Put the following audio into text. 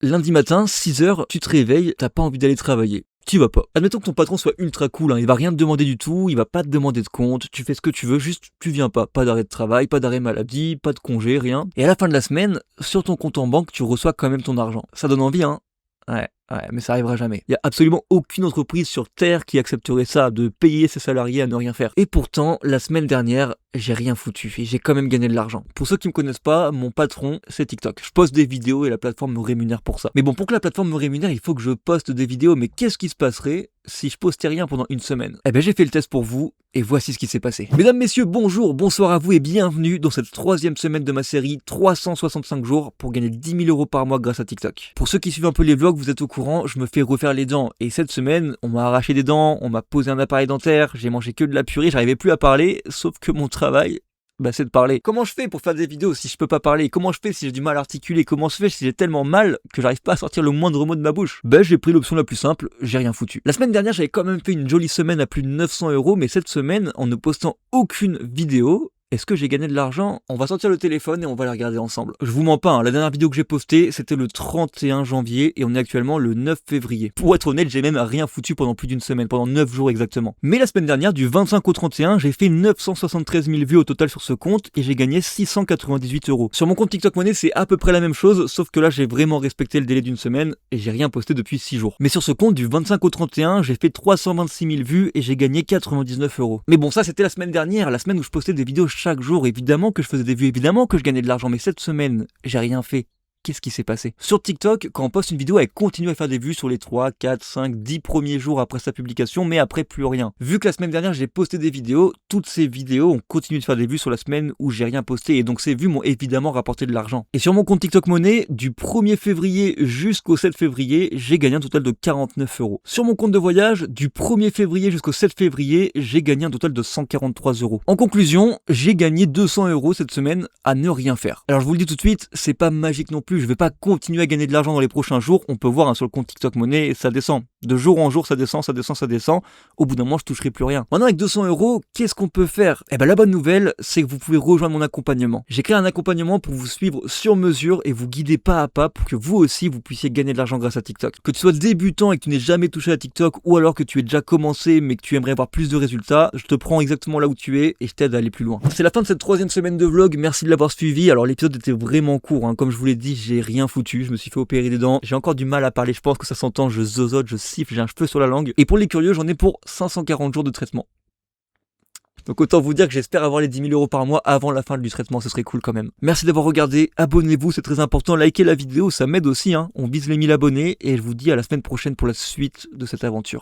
Lundi matin, 6h, tu te réveilles, t'as pas envie d'aller travailler. Tu vas pas. Admettons que ton patron soit ultra cool, il va rien te demander du tout, il va pas te demander de compte, tu fais ce que tu veux, juste tu viens pas. Pas d'arrêt de travail, pas d'arrêt maladie, pas de congé, rien. Et à la fin de la semaine, sur ton compte en banque, tu reçois quand même ton argent. Ça donne envie, hein? Ouais, mais ça arrivera jamais. Il y a absolument aucune entreprise sur Terre qui accepterait ça, de payer ses salariés à ne rien faire. Et pourtant, la semaine dernière, j'ai rien foutu et j'ai quand même gagné de l'argent. Pour ceux qui me connaissent pas, mon patron, c'est TikTok. Je poste des vidéos et la plateforme me rémunère pour ça. Mais bon, pour que la plateforme me rémunère, il faut que je poste des vidéos. Mais qu'est-ce qui se passerait si je postais rien pendant une semaine? Eh ben, j'ai fait le test pour vous et voici ce qui s'est passé. Mesdames, messieurs, bonjour, bonsoir à vous et bienvenue dans cette 3e semaine de ma série 365 jours pour gagner 10 000 € par mois grâce à TikTok. Pour ceux qui suivent un peu les vlogs, vous êtes au courant, je me fais refaire les dents. Et cette semaine, on m'a arraché des dents, on m'a posé un appareil dentaire, j'ai mangé que de la purée, j'arrivais plus à parler, sauf que mon travail, c'est de parler. Comment je fais pour faire des vidéos si je peux pas parler? Comment je fais si j'ai du mal à articuler? Comment je fais si j'ai tellement mal que j'arrive pas à sortir le moindre mot de ma bouche? J'ai pris l'option la plus simple, j'ai rien foutu. La semaine dernière, j'avais quand même fait une jolie semaine à plus de 900 €, mais cette semaine, en ne postant aucune vidéo, est-ce que j'ai gagné de l'argent? On va sortir le téléphone et on va les regarder ensemble. Je vous mens pas, la dernière vidéo que j'ai postée, c'était le 31 janvier et on est actuellement le 9 février. Pour être honnête, j'ai même rien foutu pendant plus d'une semaine, pendant 9 jours exactement. Mais la semaine dernière, du 25 au 31, j'ai fait 973 000 vues au total sur ce compte et j'ai gagné 698 €. Sur mon compte TikTok Money, c'est à peu près la même chose, sauf que là, j'ai vraiment respecté le délai d'une semaine et j'ai rien posté depuis 6 jours. Mais sur ce compte, du 25 au 31, j'ai fait 326 000 vues et j'ai gagné 99 €. Mais bon, ça, c'était la semaine dernière, la semaine où je postais des vidéos chaque jour, évidemment que je faisais des vues, évidemment que je gagnais de l'argent, mais cette semaine, j'ai rien fait. Qu'est-ce qui s'est passé? Sur TikTok, quand on poste une vidéo, elle continue à faire des vues sur les 3, 4, 5, 10 premiers jours après sa publication, mais après plus rien. Vu que la semaine dernière, j'ai posté des vidéos, toutes ces vidéos ont continué de faire des vues sur la semaine où j'ai rien posté, et donc ces vues m'ont évidemment rapporté de l'argent. Et sur mon compte TikTok Money, du 1er février jusqu'au 7 février, j'ai gagné un total de 49 €. Sur mon compte de voyage, du 1er février jusqu'au 7 février, j'ai gagné un total de 143 €. En conclusion, j'ai gagné 200 € cette semaine à ne rien faire. Alors je vous le dis tout de suite, c'est pas magique non plus. Je vais pas continuer à gagner de l'argent dans les prochains jours. On peut voir sur le compte TikTok Money, ça descend. De jour en jour, ça descend. Au bout d'un moment, je toucherai plus rien. Maintenant, avec 200 €, qu'est-ce qu'on peut faire? La bonne nouvelle, c'est que vous pouvez rejoindre mon accompagnement. J'ai créé un accompagnement pour vous suivre sur mesure et vous guider pas à pas pour que vous aussi, vous puissiez gagner de l'argent grâce à TikTok. Que tu sois débutant et que tu n'aies jamais touché à TikTok ou alors que tu aies déjà commencé mais que tu aimerais avoir plus de résultats, je te prends exactement là où tu es et je t'aide à aller plus loin. C'est la fin de cette 3e semaine de vlog. Merci de l'avoir suivi. Alors, l'épisode était vraiment court, Comme je vous l'ai dit, j'ai rien foutu, je me suis fait opérer des dents, j'ai encore du mal à parler, je pense que ça s'entend, je zozote, je siffle, j'ai un cheveu sur la langue. Et pour les curieux, j'en ai pour 540 jours de traitement. Donc autant vous dire que j'espère avoir les 10 000 € par mois avant la fin du traitement, ce serait cool quand même. Merci d'avoir regardé, abonnez-vous, c'est très important, likez la vidéo, ça m'aide aussi, On vise les 1000 abonnés et je vous dis à la semaine prochaine pour la suite de cette aventure.